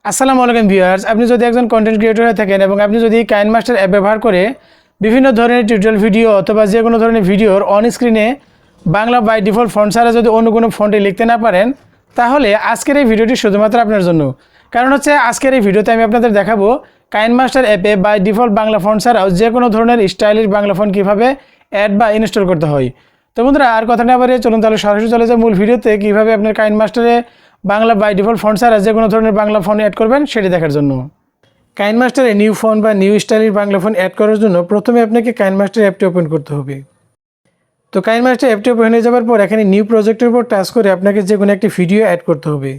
আসসালামু আলাইকুম ভিউয়ার্স, আপনি যদি একজন কন্টেন্ট ক্রিয়েটর হয়ে থাকেন এবং আপনি যদি কাইনমাস্টার অ্যাপ ব্যবহার করে বিভিন্ন ধরনের টিউটোরিয়াল ভিডিও অথবা যে কোনো ধরনের ভিডিওর অন স্ক্রিনে বাংলা বাই ডিফল্ট ফন্ট ছাড়া যদি অন্য কোনো ফন্টে লিখতে না পারেন, তাহলে আজকের এই ভিডিওটি শুধুমাত্র আপনার জন্য। কারণ হচ্ছে আজকের এই ভিডিওতে আমি আপনাদের দেখাবো কাইনমাস্টার অ্যাপে বাই ডিফল্ট বাংলা ফন্ট ছাড়াও যে কোনো ধরনের স্টাইলিশ বাংলা ফন্ট কীভাবে অ্যাড বা ইনস্টল করতে হয়। তো বন্ধুরা, আর কথা না বাড়িয়ে চলুন তাহলে সরাসরি চলে যায় মূল ভিডিওতে, কীভাবে আপনার কাইনমাস্টারে বাংলা বাই ডিফল্ট ফন্ট ছাড়া যে কোনো ধরনের বাংলা ফন্ট অ্যাড করবেন সেটি দেখার জন্য। কাইনমাস্টারে নিউ ফন্ট বা নিউ স্টাইলের বাংলা ফন্ট অ্যাড করার জন্য প্রথমে আপনাকে কাইনমাস্টার অ্যাপটি ওপেন করতে হবে। তো কাইনমাস্টার অ্যাপটি ওপেন হয়ে যাওয়ার পর এখানে নিউ প্রজেক্টের উপর টাচ করে আপনাকে যে কোনো একটি ভিডিও অ্যাড করতে হবে।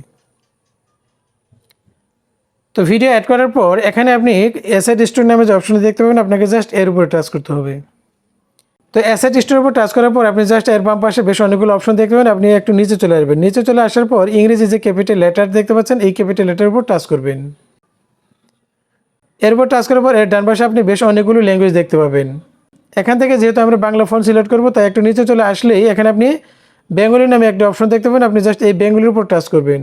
তো ভিডিও অ্যাড করার পর এখানে আপনি অ্যাসেট স্টোর নামে যে অপশনটি দেখতে পাবেন, আপনাকে জাস্ট এর উপরে টাচ করতে হবে। তো অ্যাসেট স্টোরের উপর টাচ করার পর আপনি জাস্ট এর বাম পাশে বেশ অনেকগুলো অপশন দেখতে পাবেন। আপনি একটু নিচে চলে আসবেন। নিচে চলে আসার পর ইংরেজি যে ক্যাপিটাল লেটার দেখতে পাচ্ছেন, এই ক্যাপিটাল লেটারের উপর টাচ করবেন। এর উপর টাচ করার পর এর ডান পাশে আপনি বেশ অনেকগুলো ল্যাঙ্গুয়েজ দেখতে পাবেন। এখান থেকে যেহেতু আমরা বাংলা ফন্ট সিলেক্ট করবো, তাই একটু নিচে চলে আসলেই এখানে আপনি বেঙ্গলি নামে একটা অপশন দেখতে পাবেন। আপনি জাস্ট এই বেঙ্গলির উপর টাচ করবেন।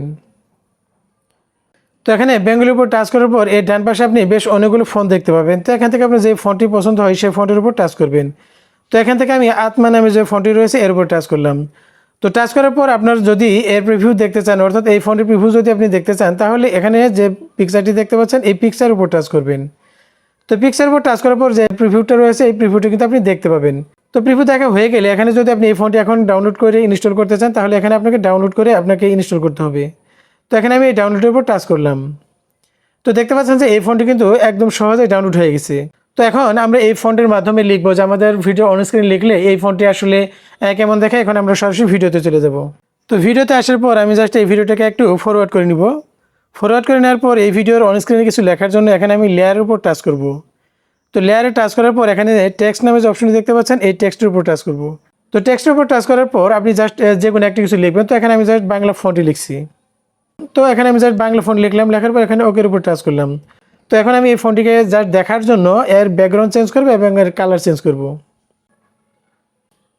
তো এখানে বেঙ্গলির উপর টাচ করার পর এর ডান পাশে আপনি বেশ অনেকগুলো ফন্ট দেখতে পাবেন। তো এখান থেকে আপনার যে ফন্টটি পছন্দ হয় সেই ফন্টের উপর টাচ করবেন। তো এখান থেকে আমি আত্মা নামে যে ফন্টটি রয়েছে এর উপর টাচ করলাম। তো টাচ করার পর আপনার যদি এর প্রিভিউ দেখতে চান, অর্থাৎ এই ফন্টের প্রিভিউ যদি আপনি দেখতে চান, তাহলে এখানে যে পিকচারটি দেখতে পাচ্ছেন এই পিকচারের উপর টাচ করবেন। তো পিকচারের উপর টাচ করার পর যে প্রিভিউটা রয়েছে এই প্রিভিউটা কিন্তু আপনি দেখতে পাবেন। তো প্রিভিউ দেখা হয়ে গেলে এখানে যদি আপনি এই ফন্টটি এখন ডাউনলোড করে ইনস্টল করতে চান, তাহলে এখানে আপনাকে ডাউনলোড করে আপনাকে ইনস্টল করতে হবে। তো এখানে আমি এই ডাউনলোডের উপর টাচ করলাম। তো দেখতে পাচ্ছেন যে এই ফন্টটি কিন্তু একদম সহজেই ডাউনলোড হয়ে গেছে। তো এখন আমরা এই ফন্টের মাধ্যমে লিখবো যে আমাদের ভিডিও অন স্ক্রিন লিখলে এই ফন্টটি আসলে কেমন দেখে। এখন আমরা সরাসরি ভিডিওতে চলে যাব। তো ভিডিওতে আসার পর আমি জাস্ট এই ভিডিওটাকে একটু ফরওয়ার্ড করে নিব। ফরওয়ার্ড করে নেওয়ার পর এই ভিডিওর অন স্ক্রিনে কিছু লেখার জন্য এখানে আমি লেয়ারের উপর টাচ করব। তো লেয়ারে টাচ করার পর এখানে টেক্সট নামে যে অপশনটি দেখতে পাচ্ছেন, এই টেক্সটের উপর টাচ করব। তো টেক্সটের উপর টাচ করার পর আপনি জাস্ট যে কোনো একটা কিছু লিখবেন। তো এখানে আমি জাস্ট বাংলা ফন্টই লিখছি। তো এখানে আমি জাস্ট বাংলা ফন্ট লিখলাম। লেখার পর এখানে ওকের উপর টাচ করলাম। তো এখন আমি এই ফোনটিকে জাস্ট দেখার জন্য এর ব্যাকগ্রাউন্ড চেঞ্জ করবো এবং এর কালার চেঞ্জ করব।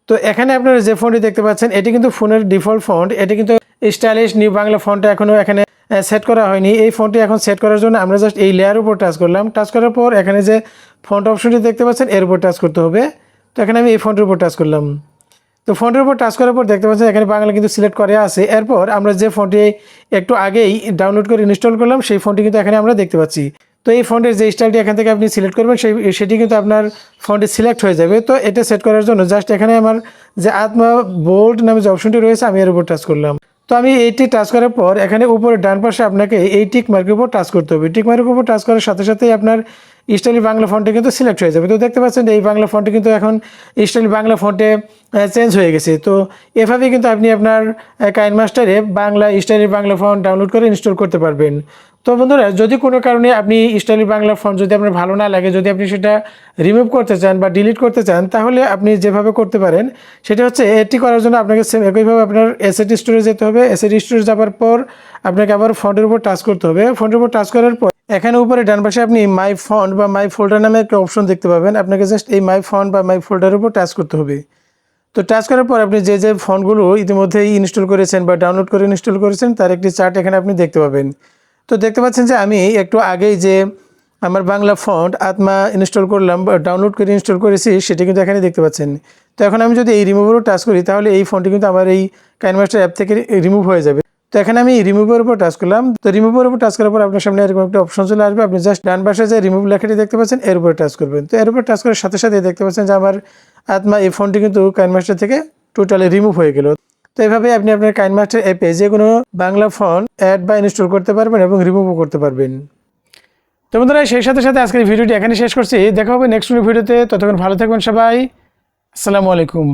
তো এখানে আপনারা যে ফোনটি দেখতে পাচ্ছেন, এটি কিন্তু ফোনের ডিফল্ট ফন্ট। এটি কিন্তু স্টাইলিশ নিউ বাংলা ফন্টটা এখনও এখানে সেট করা হয়নি। এই ফোনটি এখন সেট করার জন্য আমরা জাস্ট এই লেয়ার উপর টাচ করলাম। টাচ করার পর এখানে যে ফন্ট অপশনটি দেখতে পাচ্ছেন এর উপর টাচ করতে হবে। তো এখানে আমি এই ফন্টের উপর টাচ করলাম। তো ফন্টের উপর টাচ করার পর দেখতে পাচ্ছেন এখানে বাংলা কিন্তু সিলেক্ট করে আছে। এরপর আমরা যে ফন্টটি একটু আগেই ডাউনলোড করে ইনস্টল করলাম, সেই ফন্টটি কিন্তু এখানে আমরা দেখতে পাচ্ছি। তো এই ফন্টের যে স্টাইলটি এখান থেকে আপনি সিলেক্ট করবেন সেটি কিন্তু আপনার ফন্টে সিলেক্ট হয়ে যাবে। তো এটা সেট করার জন্য জাস্ট এখানে আমার যে আত্মা বোল্ড নামে যে অপশনটি রয়েছে আমি এর উপর টাচ করলাম। তো আমি এইটি টাচ করার পর এখানে উপরে ডান পাশে আপনাকে এই টিক মার্কের উপর টাচ করতে হবে। টিক মার্কের উপর টাচ করার সাথে সাথেই আপনার স্টাইলি বাংলা ফন্টে কিন্তু সিলেক্ট হয়ে যাবে। তো দেখতে পাচ্ছেন এই বাংলা ফন্টে কিন্তু এখন স্টাইলি বাংলা ফন্টে চেঞ্জ হয়ে গেছে। তো এভাবেই কিন্তু আপনি আপনার কাইনমাস্টারে বাংলা স্টাইলি বাংলা ফন্ট ডাউনলোড করে ইনস্টল করতে পারবেন। তো বন্ধুরা, যদি কোনো কারণে আপনি স্টাইলি বাংলা ফন্ট যদি আপনার ভালো না লাগে, যদি আপনি সেটা রিমুভ করতে চান বা ডিলিট করতে চান, তাহলে আপনি যেভাবে করতে পারেন সেটা হচ্ছে এটি করার জন্য আপনাকে সেম একইভাবে আপনার অ্যাসেট স্টোরে যেতে হবে। অ্যাসেট স্টোরে যাওয়ার পর আপনাকে আবার ফন্টের উপর টাচ করতে হবে। ফন্টের উপর টাচ করার পর এখানে উপরে ডান পাশে আপনি মাই ফন্ট বা মাই ফোল্ডার নামে একটা অপশন দেখতে পাবেন। আপনাকে জাস্ট এই মাই ফন্ট বা মাই ফোল্ডারের উপর টাচ করতে হবে। তো টাচ করার পর আপনি যে যে ফন্টগুলো ইতিমধ্যেই ইনস্টল করেছেন বা ডাউনলোড করে ইনস্টল করেছেন তার একটি চার্ট এখানে আপনি দেখতে পাবেন। তো দেখতে পাচ্ছেন যে আমি একটু আগেই যে আমার বাংলা ফন্ট আত্মা ইনস্টল করলাম বা ডাউনলোড করে ইনস্টল করেছি, সেটি কিন্তু এখানে দেখতে পাচ্ছেন। তো এখন আমি যদি এই রিমুভেরও টাচ করি, তাহলে এই ফন্টটি কিন্তু আমার এই কাইনমাস্টার অ্যাপ থেকে রিমুভ হয়ে যাবে। তো এখানে আমি রিমুভের উপর টাচ করলাম। তো রিমুভের উপর টাচ করার পর আপনার সামনে এরকম একটা অপশন চলে আসবে। আপনি জাস্ট ডান পাশে যে রিমুভ লেখাটি দেখতে পাচ্ছেন এর উপর টাচ করবেন। তো এর উপর টাচ করার সাথে সাথে দেখতে পাচ্ছেন যে আমার আত্মা এই ফন্টটি কিন্তু কাইনমাস্টার থেকে টোটালি রিমুভ হয়ে গেল। তো এইভাবে আপনি আপনার কাইনমাস্টার অ্যাপে যে কোনো বাংলা ফন্ট অ্যাড বা ইনস্টল করতে পারবেন এবং রিমুভও করতে পারবেন। তো বন্ধুরা, সেই সাথে সাথে আজকের ভিডিওটি এখানে শেষ করছি। দেখা হবে নেক্সট ভিডিওতে। ততক্ষণ ভালো থাকবেন সবাই। আসসালামু আলাইকুম।